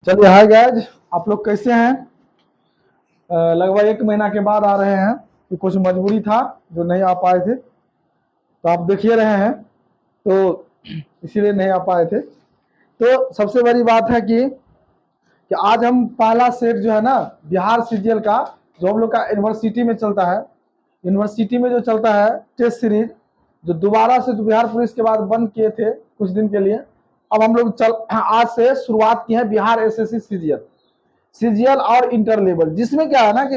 चलिए hi guys, आप लोग कैसे हैं। लगभग 1 महीना के बाद आ रहे हैं कि कुछ मजबूरी था जो नहीं आ पाए थे, तो आप देख ही रहे हैं, तो इसीलिए नहीं आ पाए थे। तो सबसे बड़ी बात है कि आज हम पहला सेट जो है ना बिहार सीजीएल का, जो हम लोग का यूनिवर्सिटी में चलता है, यूनिवर्सिटी में जो चलता है टेस्ट सीरीज, जो दोबारा से जो बिहार पुलिस के बाद बंद किए थे कुछ दिन के लिए, अब हम लोग आज से शुरुआत की है बिहार एसएससी सीजीएल और इंटर लेवल, जिसमें क्या है ना कि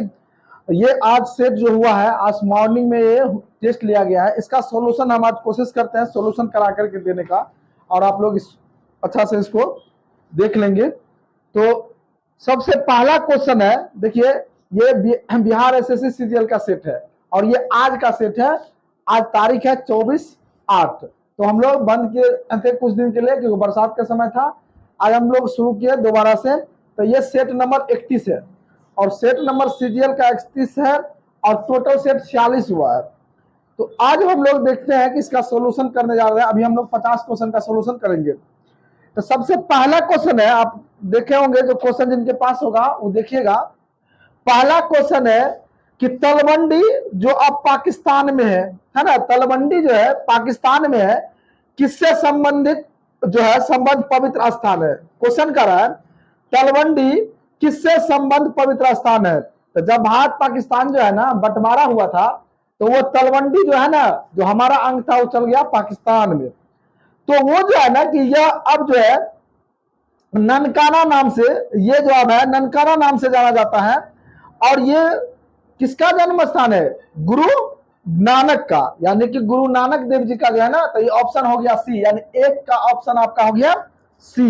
ये आज सेट जो हुआ है, आज मॉर्निंग में ये टेस्ट लिया गया है। इसका सॉल्यूशन हम आज कोशिश करते हैं सॉल्यूशन करा करके देने का, और आप लोग अच्छा से इसको देख लेंगे। तो सबसे पहला क्वेश्चन है, देखिए ये बिहार एसएससी सीजीएल का सेट है और ये आज का सेट है। आज तारीख है 24/8। तो हम लोग बंद किए थे कुछ दिन के लिए क्योंकि बरसात का समय था। आज हम लोग शुरू किए दोबारा से। तो ये सेट नंबर 31 है और सेट नंबर सीजीएल का 31 है और टोटल सेट 46 हुआ है। तो आज हम लोग देखते हैं कि इसका सोल्यूशन करने जा रहे हैं। अभी हम लोग 50 क्वेश्चन का सोल्यूशन करेंगे। तो सबसे पहला क्वेश्चन है, आप देखे होंगे, जो क्वेश्चन जिनके पास होगा वो देखिएगा। पहला क्वेश्चन है कि तलवंडी जो अब पाकिस्तान में है ना, तलवंडी जो है पाकिस्तान में है, किससे संबंधित जो है संबंध पवित्र स्थान है। क्वेश्चन कर रहा है तलवंडी किससे संबंध पवित्र स्थान है। तो जब भारत पाकिस्तान जो है ना बंटवारा हुआ था, तो वो तलवंडी जो है ना, जो हमारा अंग था, वो चल गया पाकिस्तान में। तो वो जो है ना कि यह अब जो है ननकाना नाम से, ये जो अब है ननकाना नाम से जाना जाता है। और ये किसका जन्म स्थान है? गुरु नानक का, यानी कि गुरु नानक देव जी का जो है ना। तो ये ऑप्शन हो गया सी, यानी एक का ऑप्शन आपका हो गया सी।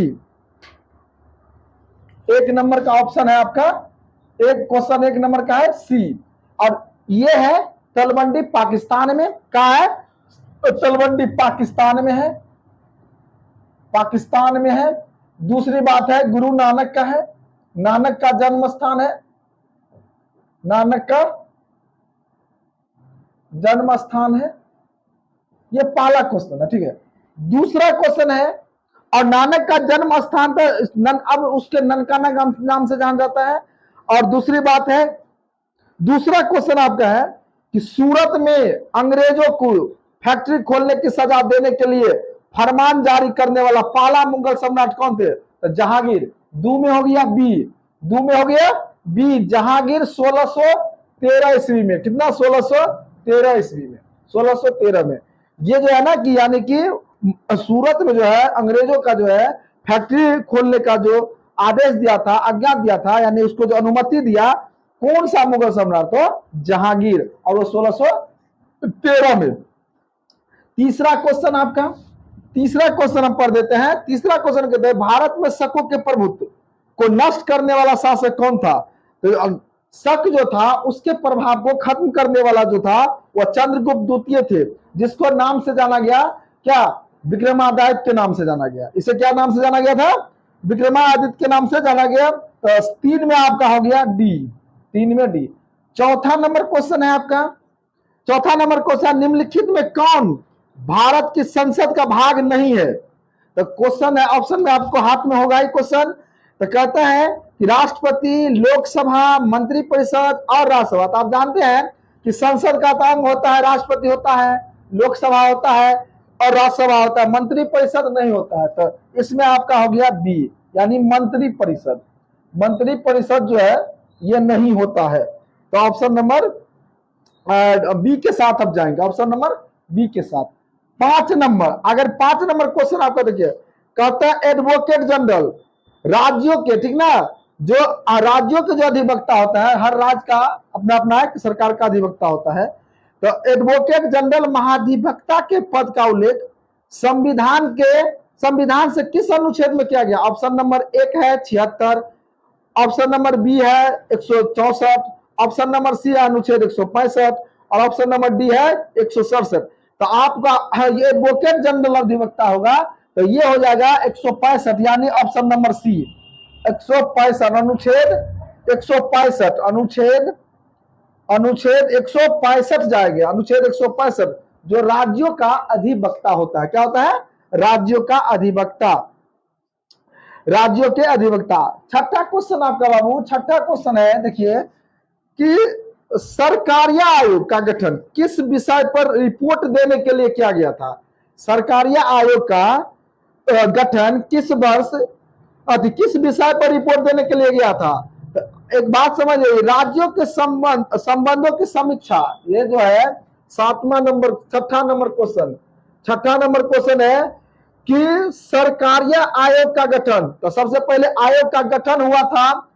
1 नंबर का ऑप्शन है आपका, एक क्वेश्चन 1 नंबर का है सी। और ये है तलवंडी पाकिस्तान में, कहा है? तो तलवंडी पाकिस्तान में है, पाकिस्तान में है। दूसरी बात है गुरु नानक का है, नानक का जन्म स्थान है, नानक का जन्म स्थान है। ये पहला क्वेश्चन है, ठीक है। दूसरा क्वेश्चन है, और नानक का जन्म स्थान पर अब उसके ननकाना नाम से जाना जाता है। और दूसरी बात है, दूसरा क्वेश्चन आपका है कि सूरत में अंग्रेजों को फैक्ट्री खोलने की सजा देने के लिए फरमान जारी करने वाला पहला मुगल सम्राट कौन थे? तो जहांगीर। दू में हो गया बी, दू में हो गया बी जहांगीर 1613 ईस्वी में। कितना? 1613 ईस्वी में, 1613 में। ये जो है ना कि यानी कि सूरत में जो है अंग्रेजों का जो है फैक्ट्री खोलने का जो आदेश दिया था, आज्ञा दिया था, यानी उसको जो अनुमति दिया, कौन सा मुगल सम्राट? तो जहांगीर, और वो 1613 में। तीसरा क्वेश्चन आपका, तीसरा क्वेश्चन हम पढ़ देते हैं। तीसरा क्वेश्चन कहते हैं भारत में शकों के प्रभुत्व को नष्ट करने वाला शासक कौन था? तो शक जो था उसके प्रभाव को खत्म करने वाला जो था वह चंद्रगुप्त द्वितीय थे, जिसको नाम से जाना गया क्या? विक्रमादित्य के नाम से जाना गया। इसे क्या नाम से जाना गया था? विक्रमादित्य के नाम से जाना गया। तो 3 में आपका हो गया डी, 3 में डी। चौथा नंबर क्वेश्चन है आपका, चौथा नंबर क्वेश्चन, निम्नलिखित में कौन भारत की संसद का भाग नहीं है? तो क्वेश्चन है, ऑप्शन में आपको हाथ में होगा ही क्वेश्चन। तो कहते हैं कि राष्ट्रपति, लोकसभा, मंत्रिपरिषद और राज्यसभा। तो आप जानते हैं कि संसद का अंग होता है, राष्ट्रपति होता है, लोकसभा होता है और राज्यसभा होता है, मंत्रिपरिषद नहीं होता है। तो इसमें आपका हो गया बी, यानी मंत्रिपरिषद। मंत्रिपरिषद जो है ये नहीं होता है। तो ऑप्शन नंबर बी के साथ अब जाएंगे, ऑप्शन नंबर बी के साथ। 5 नंबर, अगर 5 नंबर क्वेश्चन आपका देखिए, कहता है एडवोकेट जनरल राज्यों के, ठीक ना, जो राज्यों के जो अधिवक्ता होता है, हर राज्य का अपना अपना एक सरकार का अधिवक्ता होता है। तो एडवोकेट जनरल महाधिवक्ता के पद का उल्लेख संविधान से किस अनुच्छेद में किया गया? ऑप्शन नंबर 1 है 76, ऑप्शन नंबर बी है 164, ऑप्शन नंबर सी है अनुच्छेद 165 और ऑप्शन नंबर डी है 167। तो आपका ये एडवोकेट जनरल अधिवक्ता होगा, तो ये हो जाएगा 165, यानी ऑप्शन नंबर सी 165, अनुच्छेद 165, अनुच्छेद 165 जाएगा, अनुच्छेद 165, जो राज्यों का अधिवक्ता होता है। क्या होता है? राज्यों का अधिवक्ता। राज्यों के अधिवक्ता। छठा क्वेश्चन आपका बाबू, छठा क्वेश्चन है, देखिए कि सरकारिया आयोग का गठन किस विषय पर रिपोर्ट देने के लिए किया गया था? सरकारिया आयोग का गठन किस वर्ष किस विषय पर रिपोर्ट देने के लिए गया था? एक बात समझिए, राज्यों के संबंधों की समीक्षा, ये जो है छठा नंबर क्वेश्चन, छठा नंबर क्वेश्चन है कि सरकारिया आयोग का गठन, तो सबसे पहले आयोग का गठन हुआ था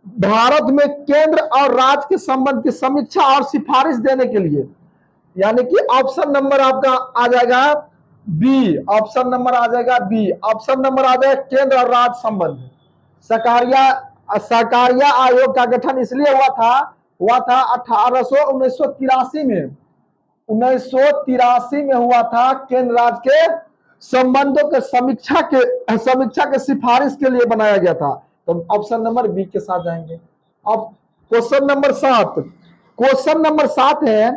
भारत में केंद्र और राज्य के संबंध की समीक्षा और सिफारिश देने के लिए, यानी कि ऑप्शन नंबर आपका आ जाएगा बी, ऑप्शन नंबर आ जाएगा बी, ऑप्शन नंबर आ जाएगा केंद्र और राज्य संबंध। सरकारिया आयोग का गठन इसलिए हुआ था 1983 में, 1983 में हुआ था, केंद्र राज्य के संबंधों के समीक्षा के सिफारिश के लिए बनाया गया था। तो ऑप्शन नंबर बी के साथ जाएंगे। अब क्वेश्चन नंबर 7 है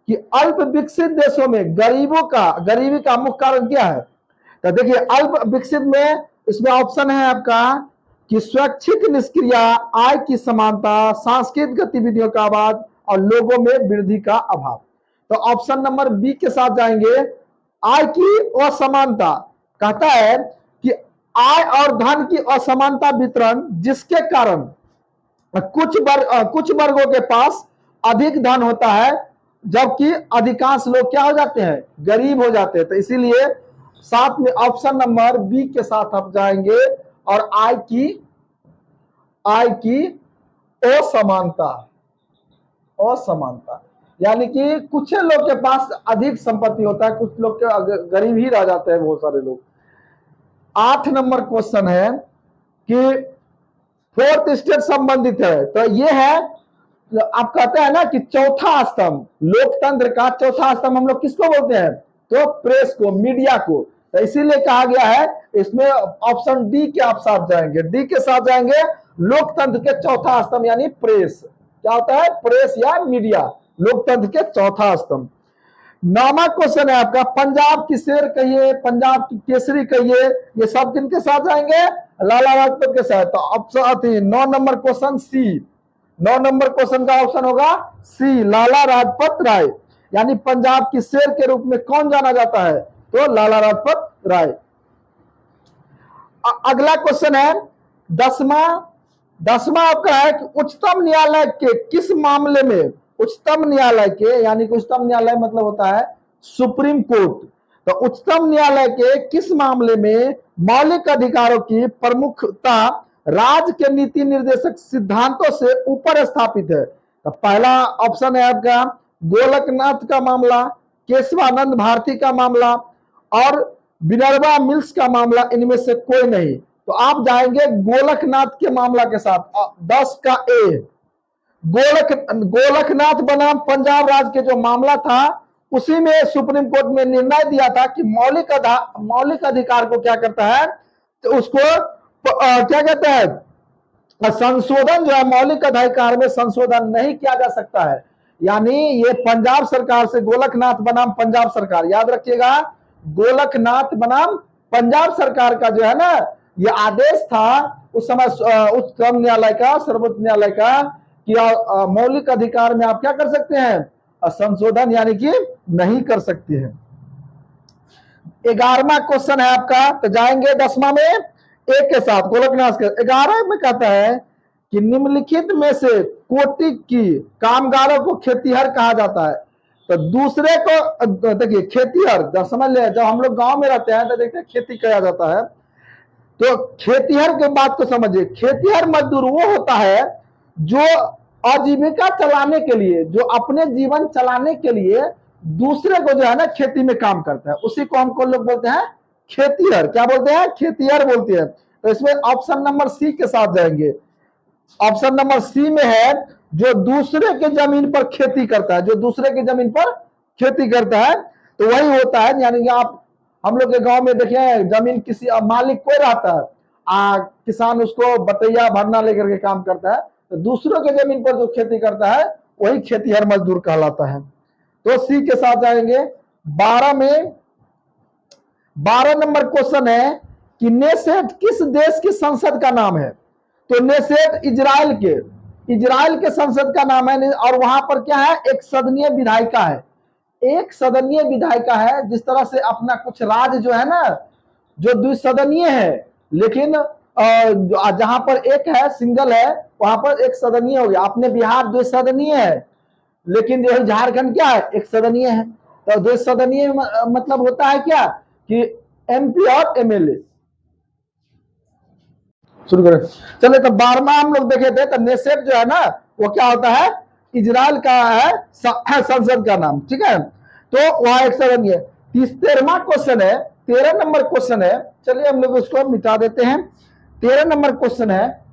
कि अल्प विकसित देशों में गरीबी का मुख्य कारण क्या है? तो देखिए अल्प विकसित में इसमें ऑप्शन है आपका कि स्वैच्छिक निष्क्रिया, आय की समानता, सांस्कृतिक गतिविधियों का अभाव और लोगों में वृद्धि का अभाव। तो ऑप्शन नंबर बी के साथ जाएंगे, आय की असमानता। कहता है कि आय और धन की असमानता वितरण, जिसके कारण कुछ वर्गों के पास अधिक धन होता है जबकि अधिकांश लोग क्या हो जाते हैं? गरीब हो जाते हैं। तो इसीलिए साथ में ऑप्शन नंबर बी के साथ आप जाएंगे और आय की असमानता, यानी कि कुछ लोग के पास अधिक संपत्ति होता है, कुछ लोग के गरीब ही रह जाते हैं, बहुत सारे लोग। 8 नंबर क्वेश्चन है कि फोर्थ स्टेट संबंधित है, तो ये है आप कहते हैं ना कि चौथा स्तंभ, लोकतंत्र का चौथा स्तंभ हम लोग किसको बोलते हैं? तो प्रेस को, मीडिया को। तो इसीलिए कहा गया है इसमें ऑप्शन डी के आप साथ जाएंगे, डी के साथ जाएंगे, लोकतंत्र के चौथा स्तंभ यानी प्रेस। क्या होता है? प्रेस या मीडिया, लोकतंत्र के चौथा स्तंभ। 9वां क्वेश्चन है आपका, पंजाब की शेर कहिए, पंजाब की केसरी कहिए, ये सब किनके साथ जाएंगे? लाला लाजपत के साथ। तो ऑप्शन 9 नंबर क्वेश्चन सी, 9 नंबर क्वेश्चन का ऑप्शन होगा सी, लाला लाजपत राय, यानी पंजाब की शेर के रूप में कौन जाना जाता है? तो लाला लाजपत राय। अगला क्वेश्चन है 10वां आपका है कि उच्चतम न्यायालय के किस मामले में, उच्चतम न्यायालय के, यानी कि उच्चतम न्यायालय मतलब होता है सुप्रीम कोर्ट, तो उच्चतम न्यायालय के किस मामले में मौलिक अधिकारों की प्रमुखता राज्य के नीति निर्देशक सिद्धांतों से ऊपर स्थापित है? तो पहला ऑप्शन है आपका गोलकनाथ का मामला, केशवानंद भारती का मामला और विनर्बा मिल्स का मामला, इनमें से कोई नहीं। तो आप जाएंगे गोलकनाथ के मामला के साथ। 10 का ए, गोलकनाथ बनाम पंजाब राज्य के जो मामला था, उसी में सुप्रीम कोर्ट में निर्णय दिया था कि मौलिक अधिकार को क्या करता है, तो उसको क्या कहते हैं, संशोधन जो है, मौलिक अधिकार में संशोधन नहीं किया जा सकता है। यानी ये पंजाब सरकार से गोलकनाथ बनाम पंजाब सरकार, याद रखिएगा, गोलकनाथ बनाम पंजाब सरकार का जो है ना, ये आदेश था उस समय उच्चतम न्यायालय का, सर्वोच्च न्यायालय का, कि मौलिक अधिकार में आप क्या कर सकते हैं? संशोधन यानी कि नहीं कर सकते हैं। 11वां क्वेश्चन है आपका, तो जाएंगे 10वां में एक के साथ, गोलकनाथ के। 11 में कहता है कि निम्नलिखित में से कोटि की कामगारों को खेतीहर कहा जाता है। तो दूसरे को देखिए, खेतीहर समझ ले, जब हम लोग गांव में रहते हैं तो देखते हैं खेती किया जाता है, तो खेतीहर के बात को समझिए। खेतीहर मजदूर वो होता है जो आजीविका चलाने के लिए, जो अपने जीवन चलाने के लिए दूसरे को जो है ना खेती में काम करता है, उसी को हमको लोग बोलते हैं खेतीहर। क्या बोलते हैं? खेतीहर बोलते हैं। तो इसमें ऑप्शन नंबर सी के साथ जाएंगे। ऑप्शन नंबर सी में है जो दूसरे के जमीन पर खेती करता है, जो दूसरे के जमीन पर खेती करता है, तो वही होता है। यानी कि आप हम लोग के गांव में देखिए, जमीन किसी मालिक कोई रहता है, किसान उसको बटैया भरना लेकर के काम करता है, तो दूसरों के जमीन पर जो खेती करता है वही खेतीहर मजदूर कहलाता है। तो सी के साथ जाएंगे। 12 नंबर क्वेश्चन है कि नेसेट किस देश की संसद का नाम है? तो नेसेट इजराइल के संसद का नाम है। और वहां पर क्या है? एक सदनीय विधायिका है, एक सदनीय विधायिका है। जिस तरह से अपना कुछ राज्य जो है ना, जो द्विसदनीय है, लेकिन जहां पर एक है, सिंगल है, वहां पर एक सदनीय हो गया। अपने बिहार द्विसदनीय है, लेकिन जो झारखंड क्या है? एक सदनीय है। तो द्विसदनीय मतलब होता है क्या कि एमपी और एमएलए। शुरू करें, चले। तो 12वां हम लोग देखे थे, तो नेसेट जो है ना, वो क्या होता है? इजराइल का है संसद का नाम, ठीक है। तो वहां एक सदनीय है। 13वां क्वेश्चन है, 13 नंबर क्वेश्चन है। चलिए हम लोग उसको मिटा देते हैं। 13 नंबर क्वेश्चन है,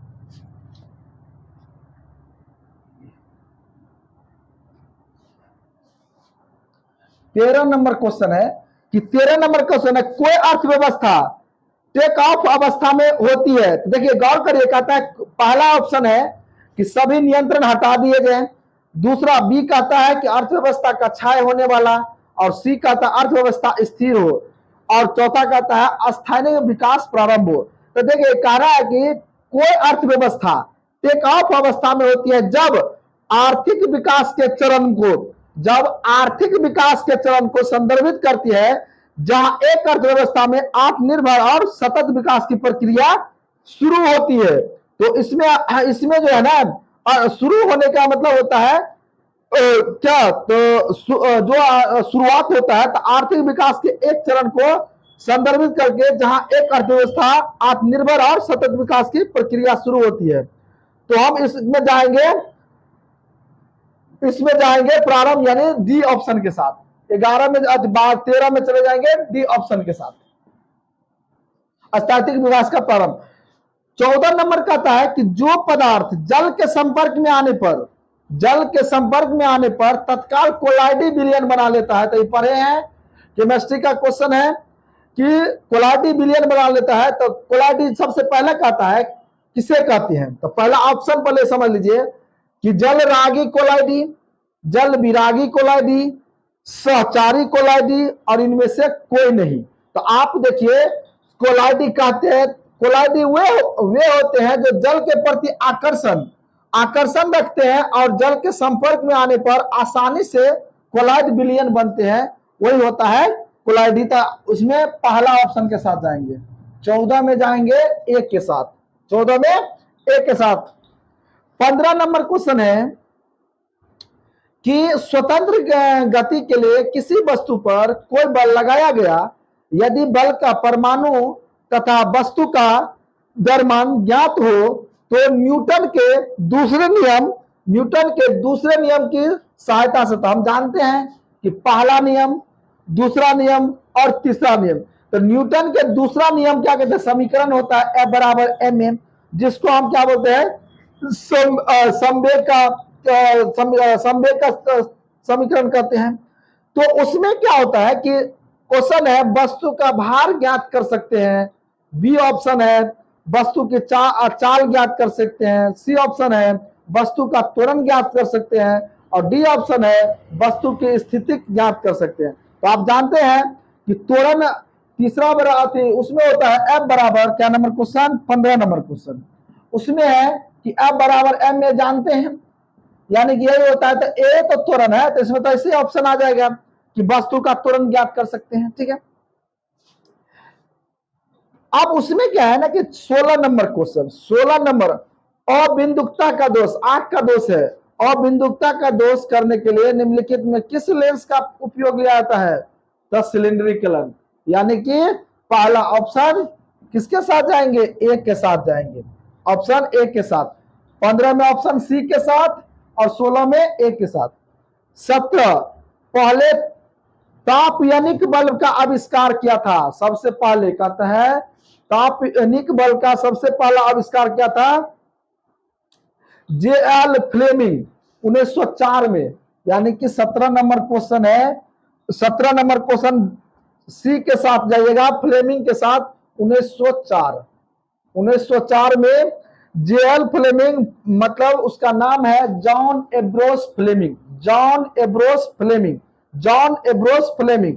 13 नंबर क्वेश्चन है कि 13 नंबर क्वेश्चन है, कोई अर्थव्यवस्था टेक ऑफ अवस्था में होती है। तो देखिए गौर करिए, कहता है पहला ऑप्शन है कि सभी नियंत्रण हटा दिए गए, दूसरा बी कहता है कि अर्थव्यवस्था का क्षय होने वाला, और सी कहता है अर्थव्यवस्था स्थिर हो, और चौथा कहता है अस्थायी विकास प्रारंभ हो। तो देखिए कह रहा है कि कोई अर्थव्यवस्था टेक ऑफ अवस्था में होती है जब आर्थिक विकास के चरण को, जब आर्थिक विकास के चरण को संदर्भित करती है, जहां एक अर्थव्यवस्था में आत्मनिर्भर और सतत विकास की प्रक्रिया शुरू होती है। तो इसमें इसमें जो है ना, शुरू होने का मतलब होता है क्या? तो जो शुरुआत होता है, तो आर्थिक विकास के एक चरण को संदर्भित करके जहां एक अर्थव्यवस्था आत्मनिर्भर और सतत विकास की प्रक्रिया शुरू होती है। तो हम इसमें जाएंगे प्रारंभ, यानी डी ऑप्शन के साथ। 11 में 13 में चले जाएंगे डी ऑप्शन के साथ, अस्थायी विकास का प्रारंभ। 14 नंबर कहता है कि जो पदार्थ जल के संपर्क में आने पर, जल के संपर्क में आने पर तत्काल कोलाइडी विलयन बना लेता है। तो ये पढ़े हैं, केमिस्ट्री का क्वेश्चन है कि कोलाइडी विलयन बना लेता है। तो कोलाइडी सबसे पहले कहता है किसे कहते हैं? तो पहला ऑप्शन पहले समझ लीजिए कि जल रागी कोलाइडी, जल विरागी कोलाइडी, सहचारी कोलाइडी, और इनमें से कोई नहीं। तो आप देखिए, कोलाइडी कहते हैं, कोलाइडी वे होते हैं जो जल के प्रति आकर्षण रखते हैं और जल के संपर्क में आने पर आसानी से कोलाइड विलयन बनते हैं, वही होता है कोलाइडी। उसमें पहला ऑप्शन के साथ जाएंगे। 14 में जाएंगे एक के साथ, 14 में एक के साथ। 15 नंबर क्वेश्चन है कि स्वतंत्र गति के लिए किसी वस्तु पर कोई बल लगाया गया, यदि बल का परमाणु तथा वस्तु का द्रव्यमान ज्ञात हो, तो न्यूटन के दूसरे नियम की सहायता से, तो हम जानते हैं कि पहला नियम, दूसरा नियम और तीसरा नियम। तो न्यूटन के दूसरा नियम क्या कहते हैं? समीकरण होता है F बराबर ma, जिसको हम क्या बोलते हैं? संवेग का समीकरण कहते हैं। तो उसमें क्या होता है कि क्वेश्चन है वस्तु का भार ज्ञात कर सकते हैं, बी ऑप्शन है वस्तु की चाल ज्ञात कर सकते हैं, सी ऑप्शन है वस्तु का त्वरण ज्ञात कर सकते हैं, और डी ऑप्शन है वस्तु की स्थिति ज्ञात कर सकते हैं। तो आप जानते हैं कि त्वरण तीसरा उसमें होता है F बराबर, क्या नंबर क्वेश्चन? 15 number question. उसमें है कि F बराबर m में जानते हैं, यानी कि यही होता है। तो ए तो त्वरण है, तो इसमें तो ऐसे ऑप्शन आ जाएगा कि वस्तु का त्वरण ज्ञात कर सकते हैं, ठीक है। अब उसमें क्या है ना कि 16 नंबर क्वेश्चन, 16 नंबर, अबिंदुकता का दोष, आंख का दोष है। अबिंदुकता का दोष करने के लिए निम्नलिखित में किस लेंस का उपयोग लिया जाता है? तो सिलिंड्रिकल, यानी कि पहला ऑप्शन किसके साथ जाएंगे? एक के साथ जाएंगे, ऑप्शन एक के साथ। 15 में ऑप्शन सी के साथ और 16 में एक के साथ। 17 पहले तापयनिक बल्ब का आविष्कार किया था। सबसे पहले कहता है तापयनिक बल्ब का सबसे पहला आविष्कार किया था J.L. फ्लेमिंग 1904 में, यानी कि 17 नंबर क्वेश्चन है। 17 नंबर क्वेश्चन सी के साथ जाइएगा, फ्लेमिंग के साथ। 1904 में J.L. फ्लेमिंग, मतलब उसका नाम है John Ambrose Fleming. John Ambrose Fleming.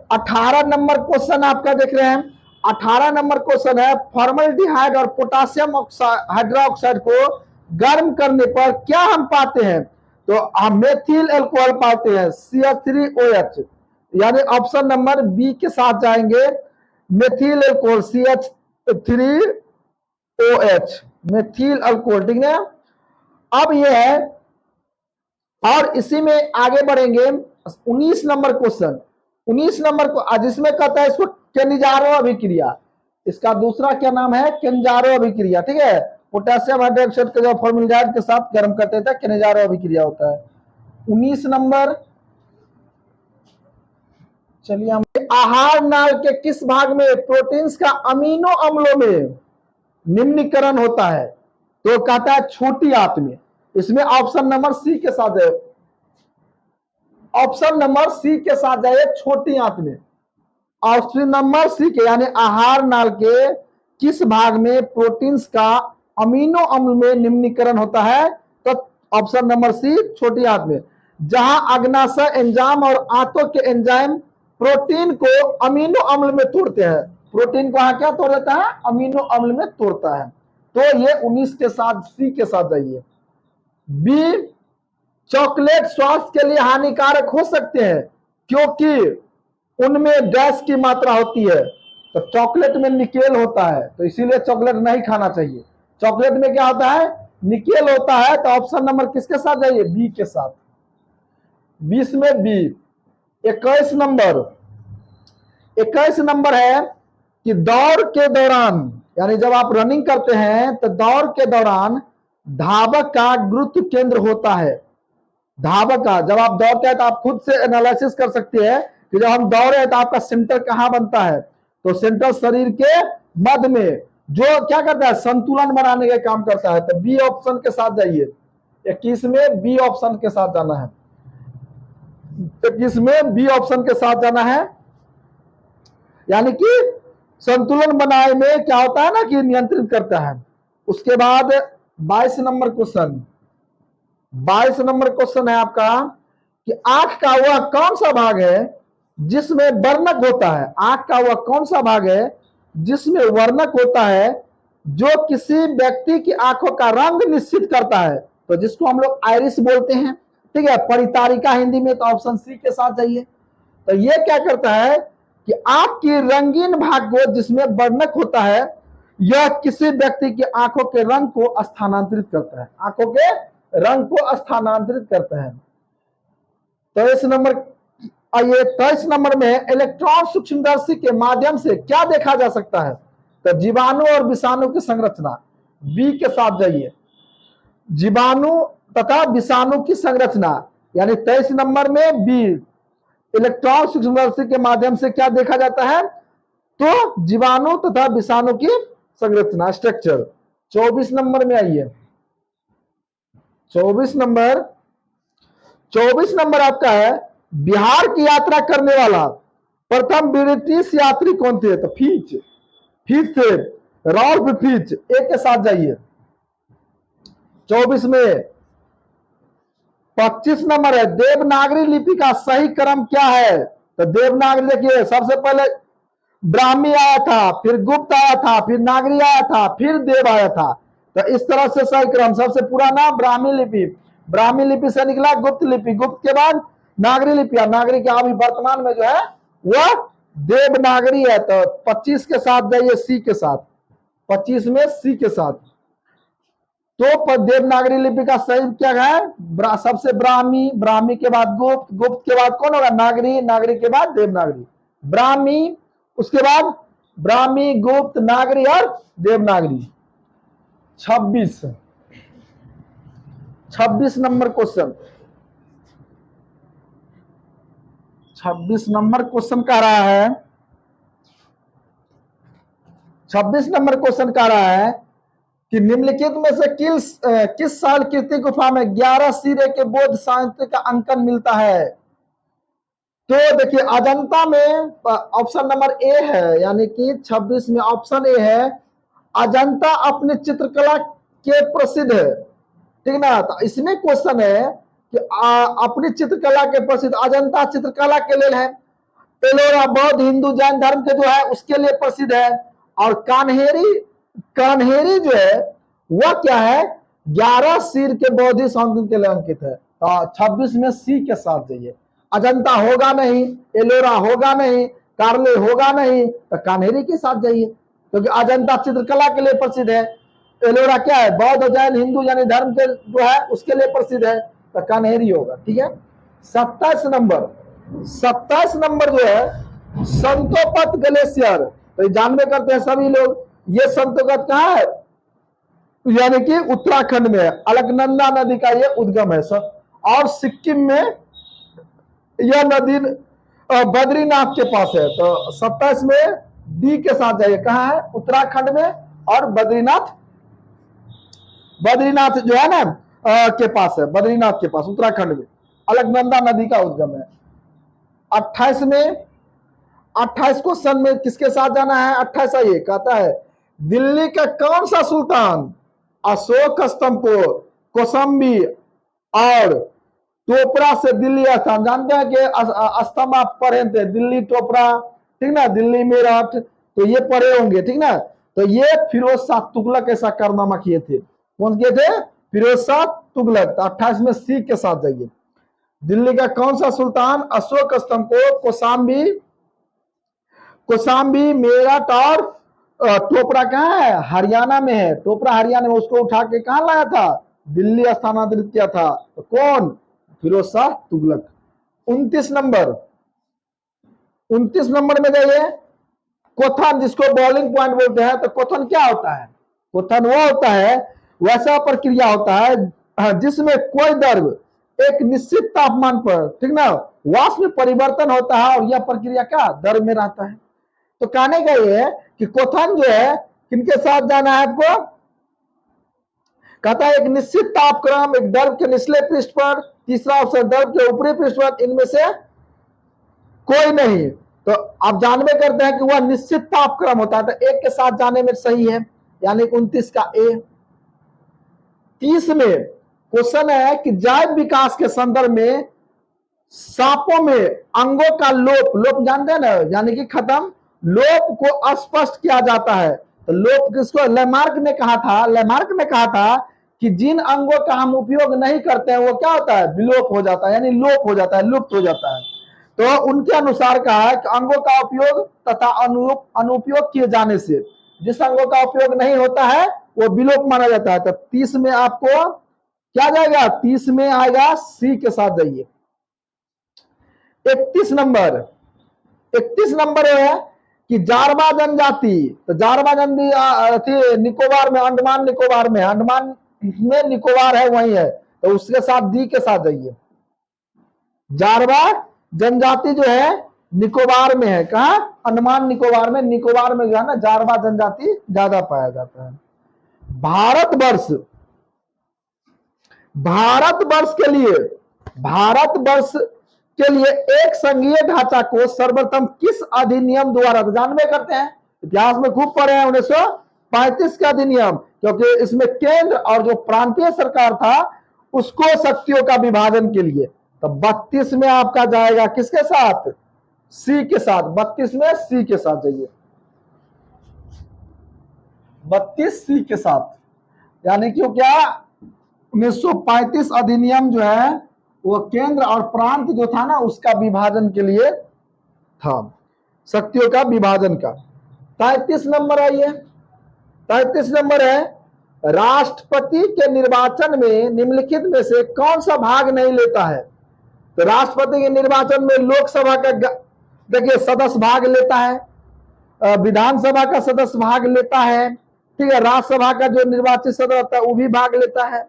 18 number question आपका देख रहे हैं, 18 नंबर क्वेश्चन है, फॉर्मल्डिहाइड और पोटासियम हाइड्रोक्साइड को गर्म करने पर क्या हम पाते हैं? तो हम मेथिल अल्कोहल पाते हैं, CH3OH। यानी ऑप्शन नंबर बी के साथ जाएंगे, methyl alcohol CH3OH, methyl alcohol, ठीक है। अब यह है, और इसी में आगे बढ़ेंगे 19 नंबर क्वेश्चन। 19 नंबर को जिसमें कहता है इसको केनिजारो अभिक्रिया, इसका दूसरा क्या नाम है? केनिजारो अभिक्रिया, ठीक है। पोटेशियम हाइड्रोक्साइड के जो फॉर्मल्डिहाइड के साथ गर्म करते थे, केनिजारो अभिक्रिया होता है। 19 नंबर, चलिए हम आहार नाल के किस भाग में प्रोटीन्स का अमीनो अम्लों में निम्नीकरण होता है? तो कहता है छोटी आंत में। इसमें ऑप्शन नंबर सी के साथ है, ऑप्शन नंबर सी के साथ जाइए, छोटी आंत में। ऑप्शन नंबर सी के, यानी आहार नाल के किस भाग में प्रोटीन्स का अमीनो अम्ल में निम्नीकरण होता है? तो ऑप्शन नंबर सी, छोटी आंत में। जहां अग्नाशय एंजाइम और आंतों के एंजाइम प्रोटीन को अमीनो अम्ल में तोड़ते हैं, प्रोटीन को क्या तोड़ देता है? अमीनो अम्ल में तोड़ता है। तो ये 19 के साथ, सी के साथ जाइए। बी, चॉकलेट स्वास्थ्य के लिए हानिकारक हो सकते हैं क्योंकि उनमें गैस की मात्रा होती है। तो चॉकलेट में निकेल होता है, तो इसीलिए चॉकलेट नहीं खाना चाहिए। चॉकलेट में क्या होता है? निकेल होता है। तो ऑप्शन नंबर किसके साथ जाइए? बी के साथ। 20 में बी। 21 नंबर, 21 नंबर है कि दौड़ के दौरान, यानी जब आप रनिंग करते हैं तो दौड़ के दौरान धावक का गुरुत्व केंद्र होता है। धावक का, जब आप दौड़ते हैं तो आप खुद से एनालिसिस कर सकते हैं कि जब हम दौड़ रहे हैं तो आपका सेंटर कहां बनता है? तो सेंटर शरीर के मध्य में, जो क्या करता है? संतुलन बनाने का काम करता है। तो बी ऑप्शन के साथ जाइए। 21 में बी ऑप्शन के साथ जाना है, 21 में बी ऑप्शन के साथ जाना है। यानी कि संतुलन बनाने में क्या होता है ना, कि नियंत्रित करता है। उसके बाद 22 नंबर क्वेश्चन, 22 नंबर क्वेश्चन है आपका कि आंख का वह कौन सा भाग है जिसमें वर्णक होता है? आंख का वह कौन सा भाग है जिसमें वर्णक होता है जो किसी व्यक्ति की आंखों का रंग निश्चित करता है? तो जिसको हम लोग आइरिस बोलते हैं, ठीक है, परितारिका हिंदी में। तो ऑप्शन सी के साथ जाइए। तो ये क्या करता है कि आंख की रंगीन भाग को जिसमें वर्णक होता है, यह किसी व्यक्ति की आंखों के रंग को स्थानांतरित करता है, आंखों के रंग को स्थानांतरित करता है। 23 नंबर आइए, 23 नंबर में इलेक्ट्रॉन सूक्ष्मदर्शी के माध्यम से क्या देखा जा सकता है? तो जीवाणु और विषाणु की संरचना। बी के साथ जाइए, जीवाणु तथा विषाणु की संरचना। यानी 23 नंबर में बी, इलेक्ट्रॉन सूक्ष्मदर्शी के माध्यम से क्या देखा जाता है? तो जीवाणु तथा विषाणु की संरचना, स्ट्रक्चर। 24 नंबर में आइए, 24 नंबर, 24 नंबर आपका है बिहार की यात्रा करने वाला प्रथम ब्रिटिश यात्री कौन थे? तो फीच, फीच थे, रॉल्फ फीच। एक के साथ जाइए। 24 में 25 नंबर है देवनागरी लिपि का सही क्रम क्या है? तो देवनागरी देखिए, सबसे पहले ब्राह्मी आया था, फिर गुप्त आया था, फिर नागरी आया था, फिर देव आया था। तो इस तरह से सही क्रम, सबसे पुराना ब्राह्मी लिपि, ब्राह्मी लिपि से निकला गुप्त लिपि, गुप्त के बाद नागरी लिपि, नागरी के अभी वर्तमान में जो है वह देवनागरी है। तो 25 के साथ जाइए, सी के साथ। 25 में सी के साथ। तो देवनागरी लिपि का सही क्या है? सबसे ब्राह्मी, ब्राह्मी के बाद गुप्त, गुप्त के बाद कौन होगा? नागरी, नागरी के बाद देवनागरी। ब्राह्मी, उसके बाद ब्राह्मी, गुप्त, नागरी और Devanagari. 26 number question, 26 number question कह रहा है, 26 नंबर क्वेश्चन कह रहा है कि निम्नलिखित में से किस साल कीर्ति गुफा में 11 सिरे के बौद्ध साहित्य का अंकन मिलता है? तो देखिए अजंता में ऑप्शन नंबर ए है, यानी कि 26 में ऑप्शन ए है, अजंता अपनी चित्रकला के प्रसिद्ध है, ठीक ना। तो इसमें क्वेश्चन है कि अपनी चित्रकला के प्रसिद्ध, अजंता चित्रकला के लिए है। एलोरा बौद्ध हिंदू जैन धर्म के जो है उसके लिए प्रसिद्ध है। और कान्हेरी, कान्हेरी जो है वह क्या है, 11 सिर के बौद्धिक संस्कृति के लिए अंकित है। तो 26 में सी के साथ जाइए। अजंता होगा नहीं, एलोरा होगा नहीं, कार्ले होगा नहीं, तो कान्हेरी के साथ जाइए, क्योंकि अजंता चित्रकला के लिए प्रसिद्ध है। एलोरा क्या है, बौद्ध जैन हिंदू यानी धर्म के जो है उसके लिए प्रसिद्ध है, तो कान्हेरी होगा। ठीक है। 27 नंबर, 27 नंबर जो है संतोपत ग्लेशियर, तो जानबे करते हैं सभी लोग, ये संतोपत कहाँ है, यानी कि उत्तराखंड में है। अलकनंदा नदी का ये उद्गम है सर। और सिक्किम में यह नदी बद्रीनाथ के पास है। तो 27 में डी के साथ जाइए, कहाँ है, उत्तराखंड में। और बद्रीनाथ, बद्रीनाथ जो है ना के पास है, बद्रीनाथ के पास उत्तराखंड में अलकनंदा नदी का उद्गम है। 28 में, 28 क्वेश्चन में किसके साथ जाना है, 28 आइए, कहता है दिल्ली का कौन सा सुल्तान अशोक स्तंभ को कौशाम्बी और टोपरा से दिल्ली स्थान, जानते हैं कि स्तंभ आप पढ़े थे, दिल्ली टोपरा, ठीक ना, दिल्ली मेरठ, तो ये पढ़े होंगे, ठीक ना। तो ये फिरोज शाह तुगलक ऐसा कारनामा किए थे। कौन किए थे, फिरोज शाह तुगलक। तो 28 में सी के साथ जाइए। दिल्ली का कौन सा सुल्तान अशोक स्तंभ को कौशाम्बी, कौशाम्बी मेरठ और टोपरा कहाँ है, हरियाणा में है, टोपरा हरियाणा में, उसको उठा के कहाँ लाया था, दिल्ली स्थानांतरित किया था। तो कौन, फिरोज शाह तुगलक। 29 नंबर, 29 नंबर में जाइए, क्वेश्चन जिसको बॉइलिंग पॉइंट बोलते हैं। तो क्वेश्चन क्या होता है, क्वेश्चन वो होता है, वैसा प्रक्रिया होता है जिसमें कोई द्रव्य एक निश्चित तापमान पर, ठीक ना, वाष्प में परिवर्तन होता है, और यह प्रक्रिया क्या, द्रव्य में रहता है। तो कहने का ये है कि क्वेश्चन जो है किनके साथ जाना है आपको, कहता है एक निश्चित तापक्रम, एक द्रव के निचले पृष्ठ पर, तीसरा ऑप्शन द्रव के ऊपरी पृष्ठ पर, इनमें से कोई नहीं। तो आप जानबे करते हैं कि वह निश्चित तापक्रम होता है, तो एक के साथ जाने में सही है, यानी 29 का ए। 30 में क्वेश्चन है कि जैव विकास के संदर्भ में सांपों में अंगों का लोप, लोप जानते हैं ना, यानी कि खत्म, लोप को स्पष्ट किया जाता है। तो लोप किसको, लेमार्क ने कहा था, लेमार्क ने कहा था कि जिन अंगों का हम उपयोग नहीं करते हैं वो क्या होता है, विलोप हो जाता है, यानी लोप हो जाता है, लुप्त हो जाता है। तो उनके अनुसार कहा है कि अंगों का उपयोग तथा अनुपयोग किए जाने से जिस अंगों का उपयोग नहीं होता है वो विलोप माना जाता है। तो 30 में आपको क्या जाएगा, 30 में आएगा सी के साथ जाइए। 31 नंबर, 31 नंबर है कि जारवा जनजाति, तो जारवा जनजाति निकोबार में, अंडमान निकोबार में, अंडमान में निकोबार है वही है, तो उसके साथ डी के साथ जाइए। जारवा जनजाति जो है निकोबार में है, कहा, अंडमान निकोबार में, निकोबार में जो है ना जारवा जनजाति ज्यादा पाया जाता है। भारतवर्ष, भारतवर्ष के लिए, भारतवर्ष के लिए एक संघीय ढांचा को सर्वप्रथम किस अधिनियम द्वारा, तो जानबे करते हैं, इतिहास में खूब पढ़े हैं, 1935 का अधिनियम, क्योंकि इसमें केंद्र और जो प्रांतीय सरकार था उसको शक्तियों का विभाजन के लिए। तो 32 में आपका जाएगा किसके साथ, सी के साथ। 32 में सी के साथ जाइए, 32 सी के साथ, यानी कि क्या, 1935 अधिनियम जो है वो केंद्र और प्रांत जो था ना उसका विभाजन के लिए था, शक्तियों का विभाजन का। 33 नंबर आइए, 33 नंबर है राष्ट्रपति के निर्वाचन में निम्नलिखित में से कौन सा भाग नहीं लेता है। तो राष्ट्रपति के निर्वाचन में लोकसभा का देखिए सदस्य भाग लेता है, विधानसभा का सदस्य भाग लेता है, ठीक है, राज्यसभा का जो निर्वाचित सदस्य होता है वो भी भाग लेता है।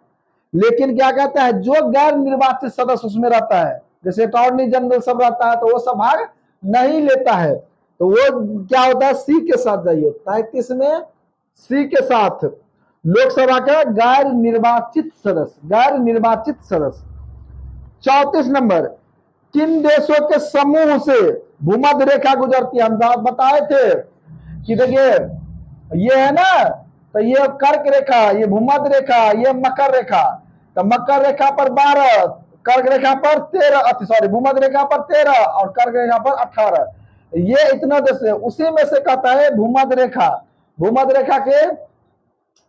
लेकिन क्या कहता है, जो गैर निर्वाचित सदस्य उसमें रहता है, जैसे अटॉर्नी जनरल सब रहता है, तो वो सब भाग नहीं लेता है। तो वो क्या होता है, सी के साथ जाइए। 33 में सी के साथ लोकसभा का गैर निर्वाचित सदस्य, गैर निर्वाचित सदस्य। 34 नंबर, किन देशों के समूह से भूमध्य रेखा गुजरती है। हम बताए थे कि देखिए ये है ना, तो ये कर्क रेखा, ये भूमध्य रेखा, ये मकर रेखा। तो मकर रेखा पर 12, कर्क रेखा पर 13, सॉरी भूमध्य रेखा पर 13 और कर्क रेखा पर 18। ये इतना देश है, उसी में से कहता है भूमध्य रेखा। भूमध्य रेखा के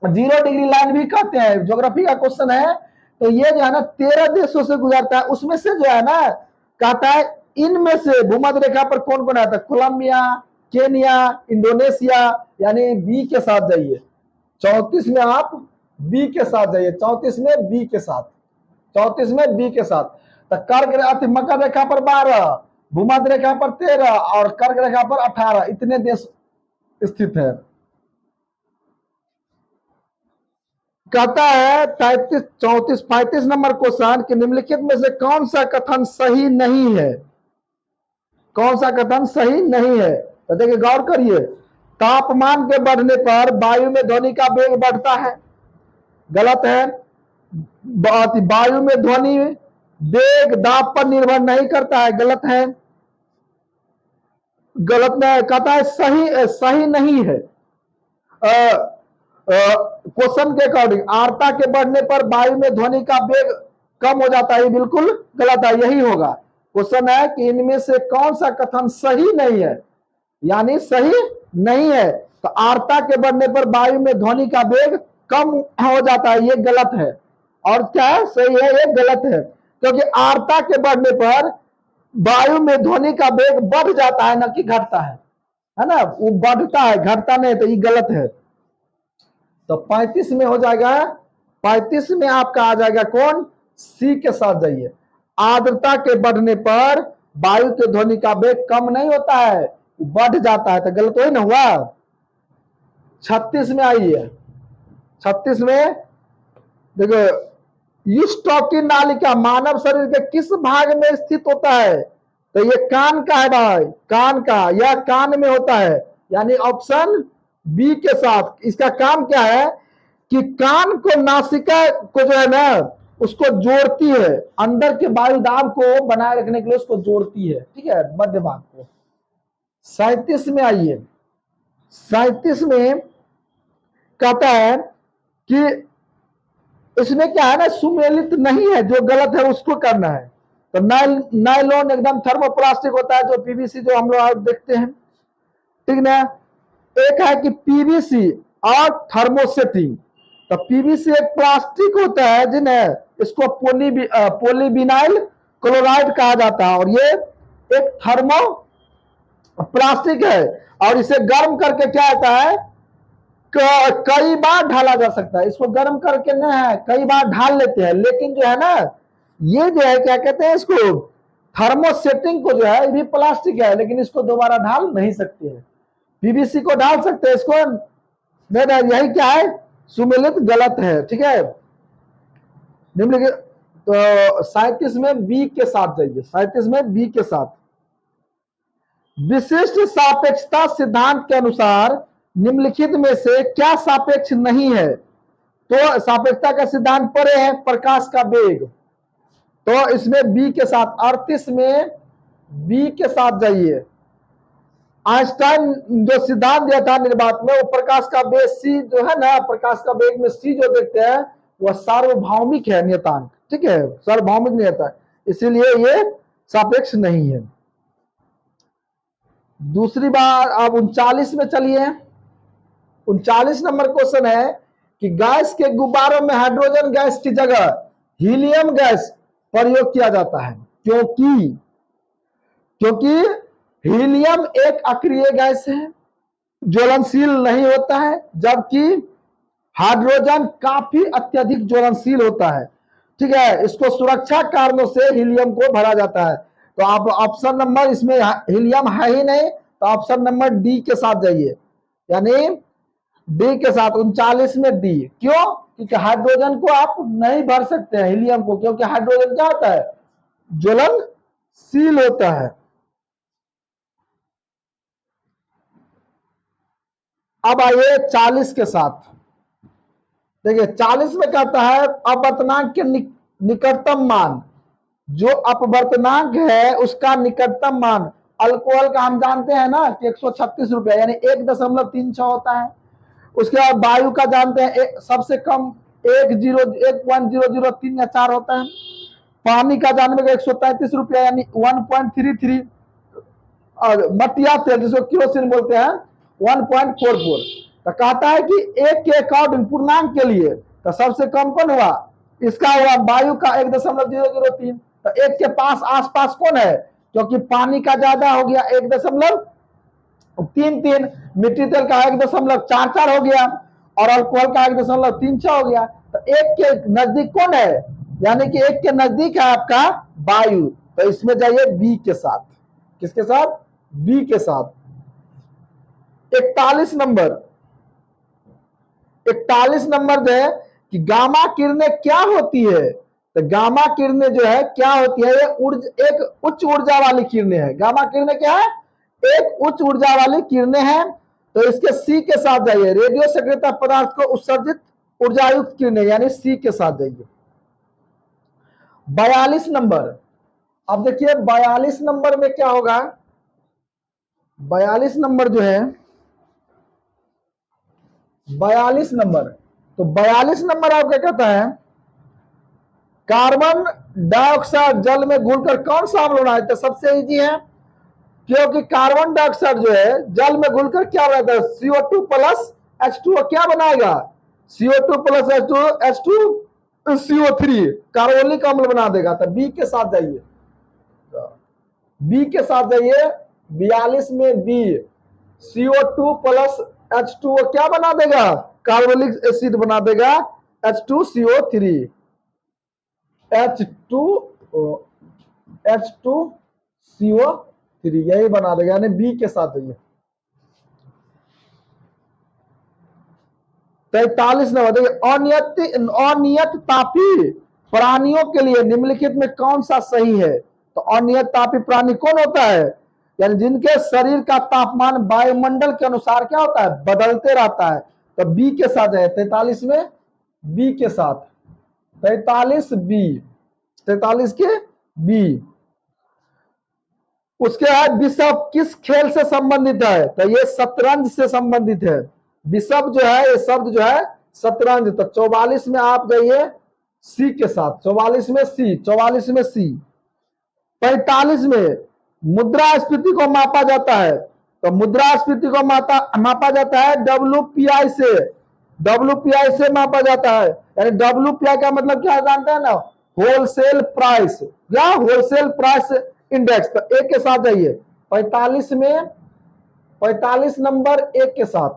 0 डिग्री लाइन भी कहते हैं, ज्योग्राफी का क्वेश्चन है। तो ये जो है ना 13 देशों से गुजरता है, उसमें से जो है ना कहता है इनमें से भूमध्य रेखा पर कौन कौन आता है, कोलंबिया, केनिया, इंडोनेशिया, यानी बी के साथ जाइए 34 में, आप बी के साथ जाइए 34 में, बी के साथ 34 में बी के साथ। तो कर्क मकर रेखा पर 12, भूमध्य रेखा पर 13 और कर्क रेखा पर 18, इतने देश स्थित है। कहता है 33 34 35 नंबर क्वेश्चन कि निम्नलिखित में से कौन सा कथन सही नहीं है, कौन सा कथन सही नहीं है। तो देखिए गौर करिए, तापमान के बढ़ने पर वायु में ध्वनि का वेग बढ़ता है, गलत है। वायु में ध्वनि वेग दाब पर निर्भर नहीं करता है, गलत है। गलत में कहता है सही नहीं है। क्वेश्चन के अकॉर्डिंग आर्द्रता के बढ़ने पर वायु में ध्वनि का वेग कम हो जाता है, बिल्कुल गलत है, यही होगा। क्वेश्चन है कि इनमें से कौन सा कथन सही नहीं है, यानी सही नहीं है। तो आर्द्रता के बढ़ने पर वायु में ध्वनि का वेग कम हो जाता है, ये गलत है। और क्या है, सही है, ये गलत है। क्योंकि आर्द्रता के बढ़ने पर वायु में ध्वनि का वेग बढ़ जाता है, न कि घटता है ना, वो बढ़ता है, घटता नहीं, तो ये गलत है। तो 35 में हो जाएगा, 35 में आपका आ जाएगा कौन, सी के साथ जाइए। आर्द्रता के बढ़ने पर वायु के ध्वनि का वेग कम नहीं होता है, बढ़ जाता है, तो गलत वही ना हुआ। 36 में आइए, 36 में देखो, यूस्टोकिन नालिका मानव शरीर के किस भाग में स्थित होता है। तो ये कान का है भाई, कान का, यह कान में होता है, यानी ऑप्शन बी के साथ। इसका काम क्या है कि कान को, नासिका को जो है ना उसको जोड़ती है, अंदर के वायु दाब को बनाए रखने के लिए उसको जोड़ती है, ठीक है, मध्य भाग को। 37 में आइए, 37 में कहता है कि इसमें क्या है ना, सुमेलित नहीं है, जो गलत है उसको करना है। तो नायलॉन एकदम थर्मोप्लास्टिक होता है, जो पीवीसी जो हम लोग देखते हैं, ठीक ना। एक है कि पीवीसी और थर्मोसेटिंग। तो पीवीसी एक प्लास्टिक होता है जिन्हें इसको पोलीविनाइल क्लोराइड कहा जाता है, और ये एक थर्मो प्लास्टिक है, और इसे गर्म करके क्या होता है, कई बार ढाला जा सकता है। इसको गर्म करके ना है कई बार ढाल लेते हैं, लेकिन जो है ना ये जो है क्या कहते हैं इसको, थर्मोसेटिंग को जो है, ये भी प्लास्टिक है, लेकिन इसको दोबारा ढाल नहीं सकते हैं। पीवीसी को डाल सकते हैं, इसको नहीं, यही क्या है, सुमेलित गलत है, ठीक है। निम्नलिखित, तो 37 में बी के साथ जाइए, 37 में बी के साथ। विशिष्ट सापेक्षता सिद्धांत के अनुसार निम्नलिखित में से क्या सापेक्ष नहीं है। तो सापेक्षता का सिद्धांत पढ़े हैं, प्रकाश का वेग। तो इसमें बी के साथ, 38 में बी के साथ जाइए। आइंस्टाइन जो सिद्धांत दिया था निर्वात में, वो प्रकाश का वेग सी जो है ना, प्रकाश का वेग में सी जो देखते हैं वह सार्वभौमिक है नियतांक, ठीक है, सार्वभौमिक नियतांक, इसीलिए ये सापेक्ष नहीं है। दूसरी बार आप 39 में चलिए। 39 नंबर क्वेश्चन है कि गैस के गुब्बारों में हाइड्रोजन गैस की जगह हीलियम गैस प्रयोग किया जाता है, क्योंकि हीलियम एक अक्रिय गैस है, ज्वलनशील नहीं होता है, जबकि हाइड्रोजन काफी अत्यधिक ज्वलनशील होता है, ठीक है। इसको सुरक्षा कारणों से हीलियम को भरा जाता है। तो आप ऑप्शन नंबर, इसमें हीलियम है ही नहीं, तो ऑप्शन नंबर डी के साथ जाइए, यानी डी के साथ 39 में डी। क्यों, क्योंकि हाइड्रोजन को आप नहीं भर सकते हैं हीलियम को, क्योंकि हाइड्रोजन क्या होता है, ज्वलनशील होता है। अब आइए 40 के साथ। देखिए 40 में कहता है अपवर्तनांक के निकटतम मान, जो अपवर्तनांक है उसका निकटतम मान, अल्कोहल का हम जानते हैं ना कि 136 रुपया, यानी 1.36 होता है। उसके बाद वायु का जानते हैं सबसे कम 1.003 या 4 होता है। पानी का जानने का 133 रुपया, यानी 1.33। और मटिया तेल जिसको केरोसिन बोलते हैं 1.44। तो कहता है कि एक के अकॉर्डिंग पूर्णांक के लिए तो सबसे कम कौन हुआ, इसका हुआ वायु का 1.003। तो एक के पास आसपास कौन है, क्योंकि पानी का ज्यादा हो गया 1.33, मिट्टी तेल का 1.44 हो गया और अल्कोहल का 1.36 हो गया। तो एक के नजदीक कौन है, यानी कि एक के नजदीक है आपका वायु। तो इसमें जाइए बी के साथ, किसके साथ, बी के साथ। 41 नंबर, 41 नंबर जो है कि गामा किरणें क्या होती है। तो गामा किरणें जो है क्या होती है, ये एक उच्च ऊर्जा वाली किरणें है। गामा किरणें क्या है, एक उच्च ऊर्जा वाली किरणें हैं। तो इसके सी के साथ जाइए, रेडियो सक्रियता पदार्थ को उत्सर्जित ऊर्जायुक्त किरणें, यानी सी के साथ जाइए। 42 नंबर, अब देखिए 42 नंबर में क्या होगा। 42 नंबर जो है, 42 नंबर, तो 42 नंबर आपका कहता है कार्बन डाइऑक्साइड जल में घुलकर कौन सा अम्ल बनाए। तो सबसे इजी है, क्योंकि कार्बन डाइऑक्साइड जो है जल में घुलकर क्या बनाता है, CO2 प्लस H2O क्या बनाएगा, CO2 plus H2 CO3 carbonic अम्ल बना देगा। तो बी के साथ जाइए, बी के साथ जाइए। 42 में बी, CO2 प्लस H2O क्या बना देगा, कार्बोनिक एसिड बना देगा H2CO3, H2CO3 यही बना देगा, यानी बी के साथ जाइए। 43 नंबर देखिए, अनियत तापी प्राणियों के लिए निम्नलिखित में कौन सा सही है। तो अनियत तापी प्राणी कौन होता है, यानी जिनके शरीर का तापमान वायुमंडल के अनुसार क्या होता है, बदलते रहता है। तो बी के साथ है 43 में, बी के साथ 43 बी, 43 के बी। उसके बाद बिशप किस खेल से संबंधित है, तो ये शतरंज से संबंधित है। बिशप जो है ये शब्द जो है शतरंज। तो 44 में आप जाइए सी के साथ, 44 में सी, 44 में सी। 45 में मुद्रास्फीति को मापा जाता है। तो मुद्रास्फीति को मापा जाता है WPI से, WPI से मापा जाता है। यानी WPI का मतलब क्या जानते हैं ना, होलसेल प्राइस या होलसेल प्राइस इंडेक्स। तो एक के साथ जाइए 45 में, 45 नंबर एक के साथ,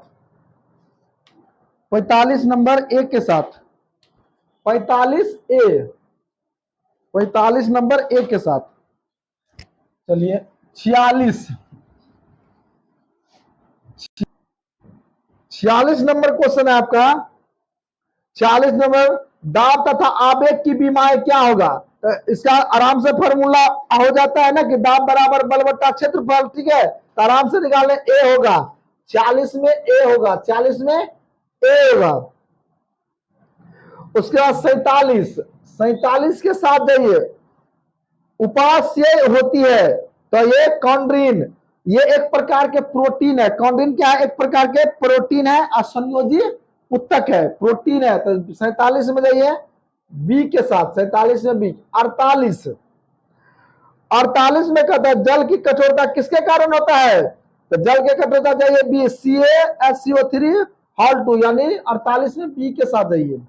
45 नंबर एक के साथ, 45 ए, 45 नंबर एक के साथ। चलिए 46, 46 नंबर क्वेश्चन है आपका। 46 नंबर, दाब तथा आवेग की विमाएं क्या होगा। तो इसका आराम से फॉर्मूला हो जाता है ना कि दाब बराबर बल बट्टा क्षेत्रफल, ठीक है। तो आराम से निकालें, ए होगा 40 में, ए होगा 40 में, ए होगा। उसके बाद 47, 47 के साथ जाइए, उपास्य होती है। तो ये कॉन्ड्रीन, ये एक प्रकार के प्रोटीन है। कॉन्ड्रीन क्या है, एक प्रकार के प्रोटीन है, असंयोजी उत्तक है, प्रोटीन है। तो 47 में जाइए बी के साथ, 47 में बी। 48, 48 में कहता है जल की कठोरता किसके कारण होता है। तो जल की कठोरता जाइए बी, CaSO3 हॉल 2, यानी 48 में बी के साथ जाइए।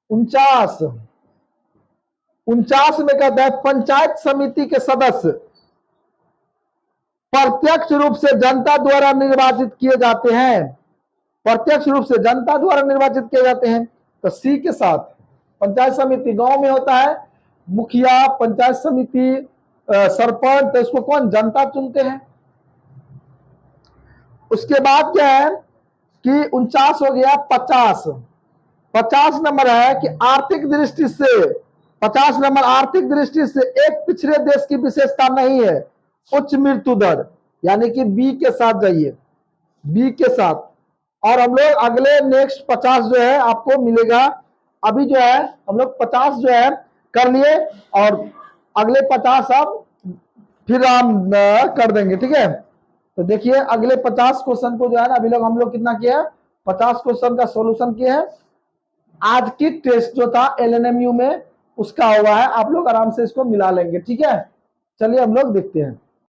49, 49 में कहता है पंचायत समिति के सदस्य प्रत्यक्ष रूप से जनता द्वारा निर्वाचित किए जाते हैं, प्रत्यक्ष रूप से जनता द्वारा निर्वाचित किए जाते हैं। तो सी के साथ, पंचायत समिति गांव में होता है, मुखिया, पंचायत समिति, सरपंच, तो इसको कौन, जनता चुनते हैं। उसके बाद क्या है कि 49 हो गया। 50, 50 नंबर है कि आर्थिक दृष्टि से, 50 नंबर आर्थिक दृष्टि से एक पिछड़े देश की विशेषता नहीं है उच्च मृत्यु दर, यानी कि बी के साथ जाइए, बी के साथ। और हम लोग अगले नेक्स्ट 50 जो है आपको मिलेगा। अभी जो है हम लोग 50 जो है कर लिए और अगले 50 अब फिर हम कर देंगे, ठीक है। तो देखिए अगले 50 क्वेश्चन को जो है ना, अभी लोग हम लोग कितना किया है, 50 क्वेश्चन का सॉल्यूशन किया है। आज की टेस्ट जो था LNMU में उसका हुआ है, आप लोग आराम से इसको मिला लेंगे, ठीक है। चलिए हम लोग देखते हैं।